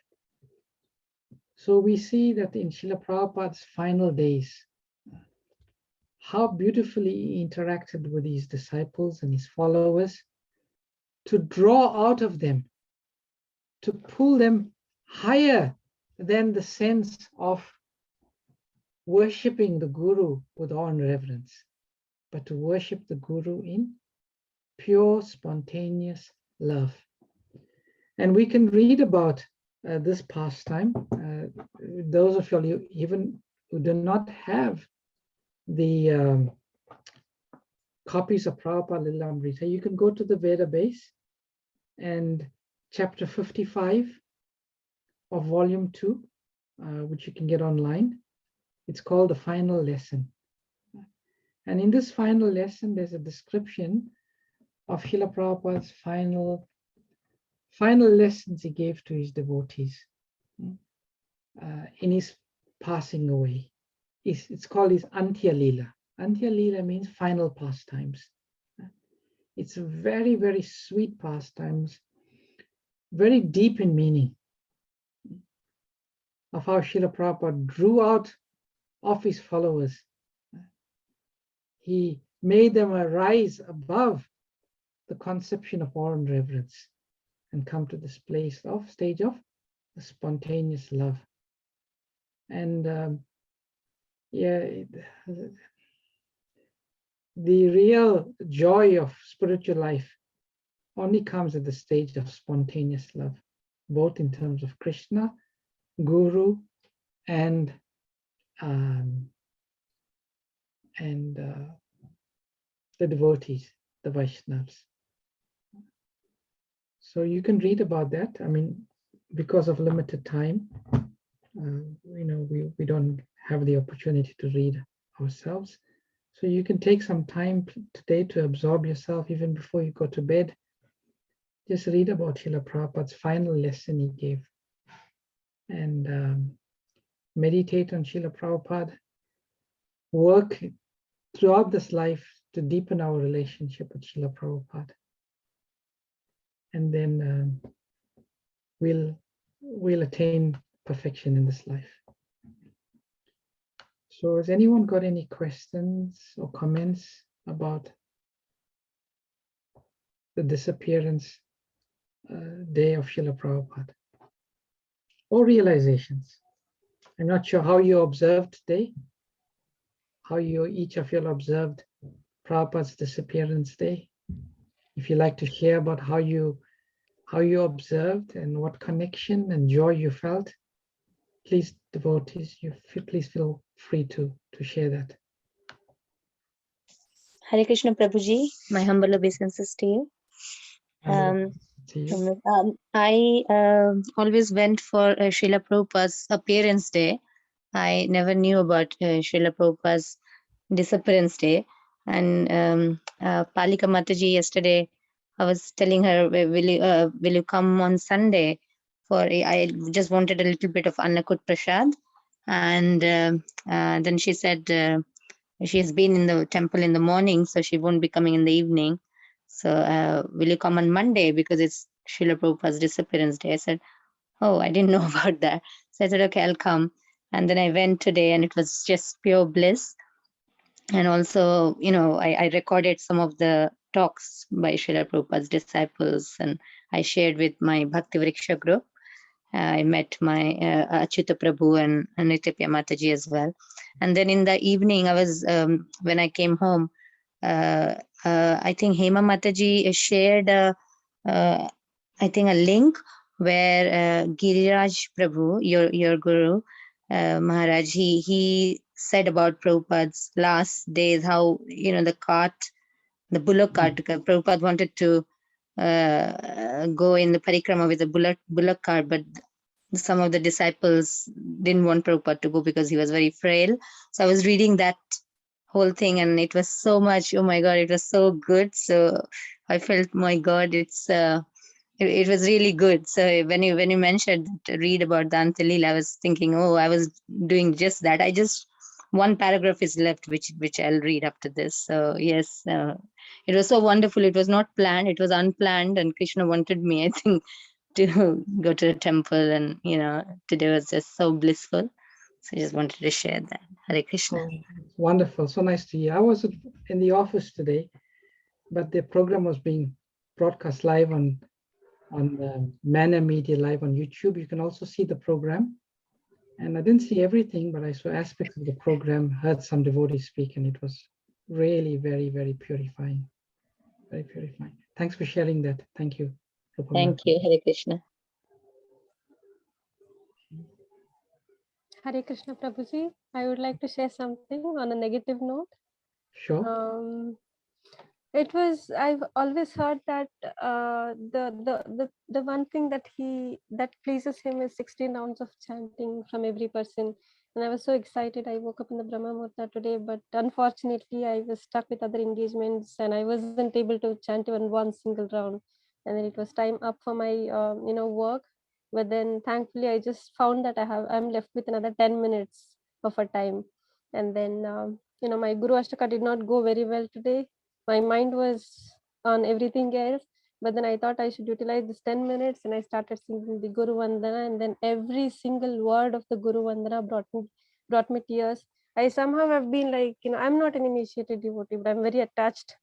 So we see that in Srila Prabhupada's final days, how beautifully he interacted with his disciples and his followers to draw out of them, to pull them higher than the sense of worshipping the Guru with awe and reverence, but to worship the Guru in pure, spontaneous love. And we can read about this pastime. Those of you even who do not have the copies of Prabhupada Lilamrita, you can go to the Veda base and chapter 55 of volume 2, which you can get online. It's called the final lesson. And in this final lesson, there's a description of Srila Prabhupada's final lessons he gave to his devotees in his passing away. It's called his Antya Leela. Antya Leela means final pastimes. It's a very, very sweet pastimes, very deep in meaning of how Srila Prabhupada drew out of his followers. He made them arise above the conception of awe and reverence and come to this stage of spontaneous love. And the real joy of spiritual life only comes at the stage of spontaneous love, both in terms of Krishna, Guru, and the devotees, the Vaishnavas. So you can read about that. I mean, because of limited time, we don't have the opportunity to read ourselves. So you can take some time today to absorb yourself even before you go to bed. Just read about Srila Prabhupada's final lesson he gave, and meditate on Srila Prabhupada. Work throughout this life to deepen our relationship with Srila Prabhupada. And then we'll attain perfection in this life. So has anyone got any questions or comments about the disappearance day of Srila Prabhupada? Or realizations? I'm not sure how you observed today, how each of you observed Prabhupada's disappearance day. If you like to share about how you observed and what connection and joy you felt, please, devotees, please feel free to share that. Hare Krishna Prabhuji, my humble obeisances to you. I always went for Srila Prabhupada's appearance day. I never knew about Srila Prabhupada's disappearance day. And Palika Mataji yesterday, I was telling her, will you come on Sunday? I just wanted a little bit of Annakut Prasad. And then she said she has been in the temple in the morning, so she won't be coming in the evening. So will you come on Monday? Because it's Srila Prabhupada's disappearance day. I said, oh, I didn't know about that. So I said, okay, I'll come. And then I went today and it was just pure bliss. And also, I recorded some of the talks by Srila Prabhupada's disciples and I shared with my Bhakti Vriksha group. I met my Achyuta Prabhu and Nitya Mataji as well. And then in the evening, I was, when I came home, I think Hema Mataji shared, I think, a link where Giriraj Prabhu, your guru, Maharaj, he said about Prabhupada's last days, how, the bullock cart, Prabhupada wanted to go in the parikrama with a bullock cart, but some of the disciples didn't want Prabhupada to go because he was very frail. So I was reading that whole thing and it was so much, oh my God, it was so good. So I felt, my God, it was really good. So when you mentioned to read about the Antilila, I was thinking, oh, I was doing just that. One paragraph is left, which I'll read after this. So yes, it was so wonderful. It was not planned, it was unplanned, and Krishna wanted me, I think, to go to the temple, and today was just so blissful. So I just wanted to share that. Hare Krishna. Oh, wonderful, so nice to hear. I was in the office today, but the program was being broadcast live on Manna Media Live on YouTube. You can also see the program. And I didn't see everything, but I saw aspects of the program, heard some devotees speak, and it was really very, very purifying. Very purifying. Thanks for sharing that. Thank you. Thank you. Hare Krishna. Hare Krishna Prabhuji, I would like to share something on a negative note. Sure. I've always heard that the one thing that pleases him is 16 rounds of chanting from every person. And I was so excited. I woke up in the Brahma Muhurta today, but unfortunately I was stuck with other engagements and I wasn't able to chant even one single round. And then it was time up for my work. But then thankfully I just found that I'm left with another 10 minutes of a time. And then my Guru Ashtaka did not go very well today. My mind was on everything else, but then I thought I should utilize this 10 minutes and I started singing the Guru Vandana, and then every single word of the Guru Vandana brought me tears. I somehow have been like, I'm not an initiated devotee, but I'm very attached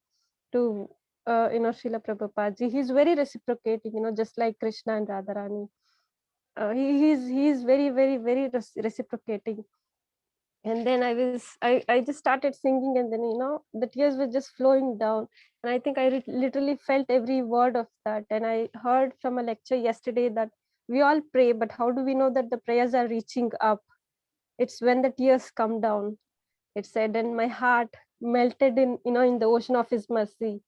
to Srila Prabhupada ji. He's very reciprocating, just like Krishna and Radharani. He's very, very, very reciprocating. And then I just started singing, and then the tears were just flowing down, and I think I literally felt every word of that. And I heard from a lecture yesterday that we all pray, but how do we know that the prayers are reaching up? It's when the tears come down, it said, and my heart melted in the ocean of his mercy.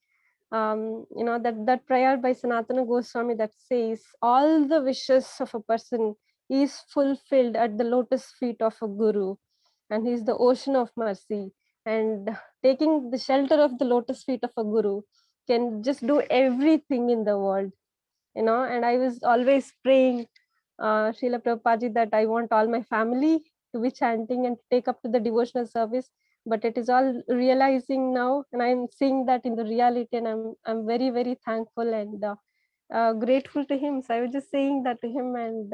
That prayer by Sanatana Goswami that says all the wishes of a person is fulfilled at the lotus feet of a guru, and he's the ocean of mercy. And taking the shelter of the lotus feet of a guru can just do everything in the world, you know. And I was always praying, Srila Prabhupada, that I want all my family to be chanting and take up to the devotional service. But it is all realizing now, and I'm seeing that in the reality, and I'm very, very thankful and grateful to him. So I was just saying that to him, and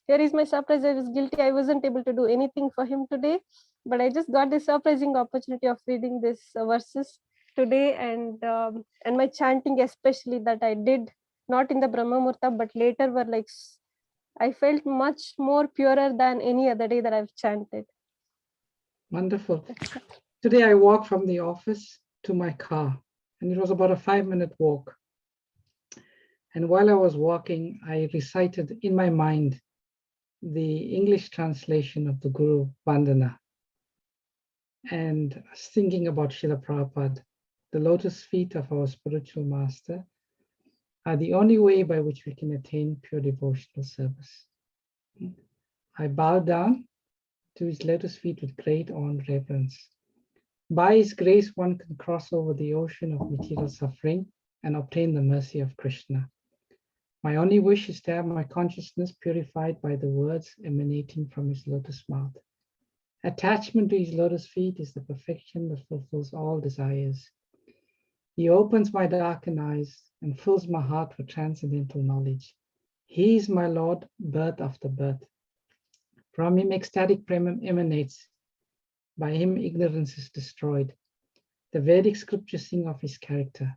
here is my surprise. I was guilty. I wasn't able to do anything for him today, but I just got this surprising opportunity of reading this verses today, and my chanting especially that I did not in the Brahma Murta, but later were like I felt much more purer than any other day that I've chanted. Wonderful. Today I walked from the office to my car, and it was about a 5-minute walk. And while I was walking, I recited in my mind the English translation of the Guru Vandana. And I was thinking about Srila Prabhupada. The lotus feet of our spiritual master are the only way by which we can attain pure devotional service. I bow down to his lotus feet with great awe and reverence. By his grace, one can cross over the ocean of material suffering and obtain the mercy of Krishna. My only wish is to have my consciousness purified by the words emanating from his lotus mouth. Attachment to his lotus feet is the perfection that fulfills all desires. He opens my darkened eyes and fills my heart with transcendental knowledge. He is my Lord, birth after birth. From him ecstatic prema emanates. By him ignorance is destroyed. The Vedic scriptures sing of his character.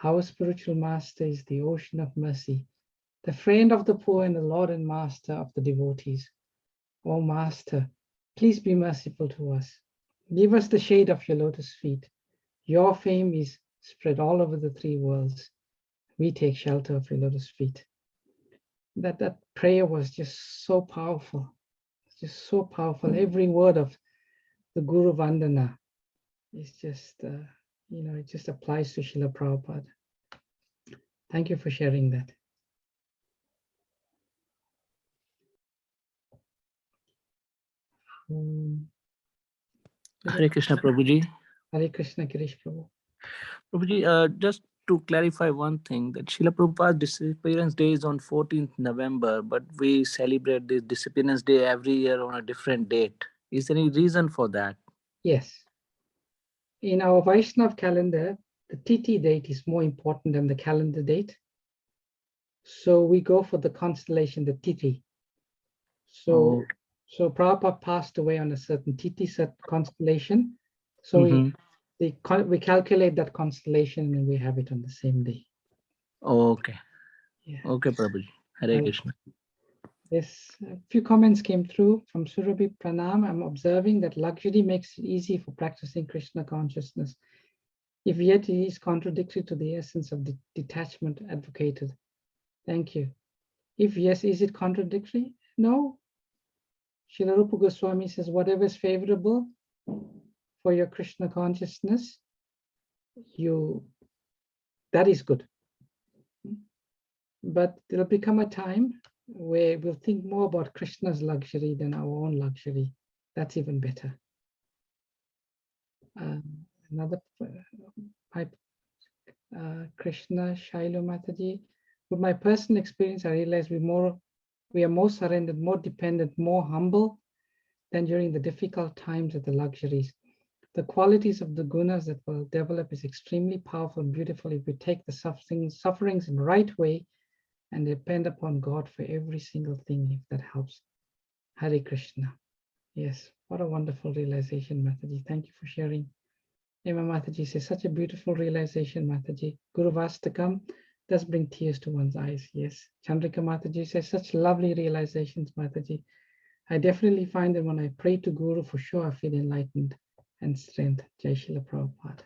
Our spiritual master is the ocean of mercy, the friend of the poor and the Lord and master of the devotees. O Master, please be merciful to us. Give us the shade of your lotus feet. Your fame is spread all over the 3 worlds. We take shelter of your lotus feet. That prayer was just so powerful. Just so powerful. Every word of the Guru Vandana is just, it just applies to Srila Prabhupada. Thank you for sharing that. Hare Krishna, Prabhuji. Hare Krishna, Girish Prabhu. Prabhuji, just to clarify one thing, that Srila Prabhupada's Disappearance Day is on 14th November, but we celebrate this Disappearance Day every year on a different date. Is there any reason for that? Yes. In our Vaishnav calendar, the Tithi date is more important than the calendar date. So we go for the constellation, the Tithi. So Prabhupada passed away on a certain Tithi constellation. So we calculate that constellation and we have it on the same day. Okay. Yeah. Okay, Prabhuji. Hare Krishna. Yes, a few comments came through from Surabhi Pranam. I'm observing that luxury makes it easy for practicing Krishna consciousness. If yet it is contradictory to the essence of the detachment advocated. Thank you. If yes, is it contradictory? No. Srila Rupa Goswami says, whatever is favorable for your Krishna consciousness, that is good. But there'll become a time where we'll think more about Krishna's luxury than our own luxury. That's even better. Another Krishna Shailo Mataji. With my personal experience, I realize we are more surrendered, more dependent, more humble than during the difficult times of the luxuries. The qualities of the gunas that will develop is extremely powerful and beautiful if we take the sufferings in the right way and depend upon God for every single thing, if that helps. Hare Krishna. Yes, what a wonderful realization, Mataji. Thank you for sharing. Emma Mataji says, such a beautiful realization, Mataji. Guru Vastakam does bring tears to one's eyes. Yes. Chandrika Mataji says, such lovely realizations, Mataji. I definitely find that when I pray to Guru, for sure I feel enlightened and strength. Jai Srila Prabhupada.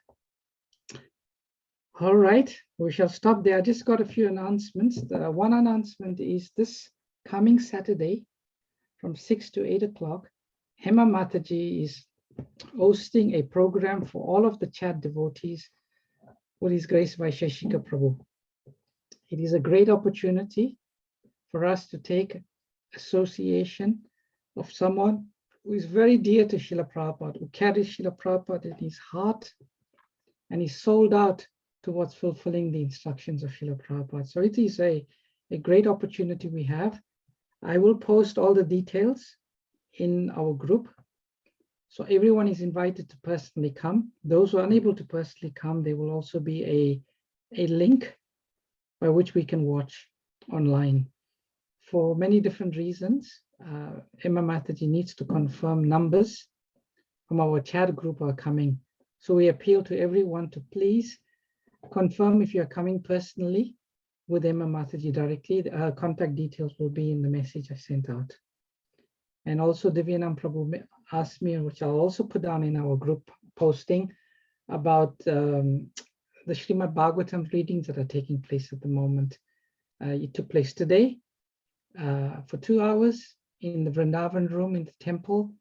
All right, we shall stop there. I just got a few announcements. The one announcement is this coming Saturday from 6 to 8 o'clock, Hema Mataji is hosting a program for all of the chat devotees with His Grace Vaisheshika Prabhu. It is a great opportunity for us to take association of someone who is very dear to Srila Prabhupada, who carries Srila Prabhupada in his heart, and is sold out towards fulfilling the instructions of Srila Prabhupada. So it is a great opportunity we have. I will post all the details in our group. So everyone is invited to personally come. Those who are unable to personally come, there will also be a link by which we can watch online. For many different reasons, Emma Mataji needs to confirm numbers from our chat group are coming. So we appeal to everyone to please confirm if you're coming personally with Emma Mataji directly. Her contact details will be in the message I sent out. And also Divyanam Prabhu asked me, which I'll also put down in our group posting, about the Srimad Bhagavatam readings that are taking place at the moment. It took place today for 2 hours in the Vrindavan room in the temple.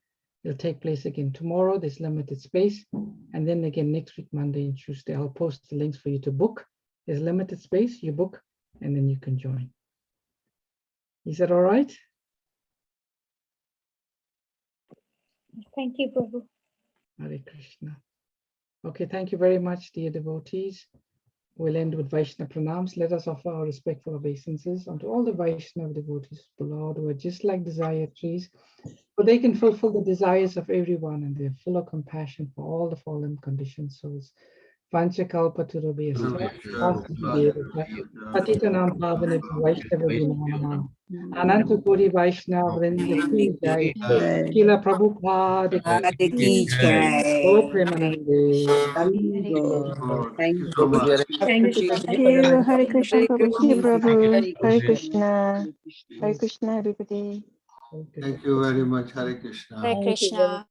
It'll take place again tomorrow. There's limited space. And then again next week, Monday and Tuesday. I'll post the links for you to book. There's limited space, you book, and then you can join. Is that all right? Thank you, Prabhu. Hare Krishna. Okay, thank you very much, dear devotees. We'll end with Vaishnava pranams. Let us offer our respectful obeisances unto all the Vaishnava devotees of the Lord who are just like desire trees, for they can fulfill the desires of everyone, and they're full of compassion for all the fallen conditioned souls. Vanchakalpatarubhyascha, Patitanam Pavanebhyo Vaishnavabhyo Namo. Ananta Koti Vaishnava Vrinda Ki Jai. Srila Prabhupada Ki jai. O Premanande. Thank you. Prabhuji, Thank you. Thank you. Hare Krishna, Thank you, Prabhuji. Prabhu. Hare Krishna. Hare Krishna, everybody. Okay. Thank you very much. Hare Krishna. Hare Thank you very Krishna.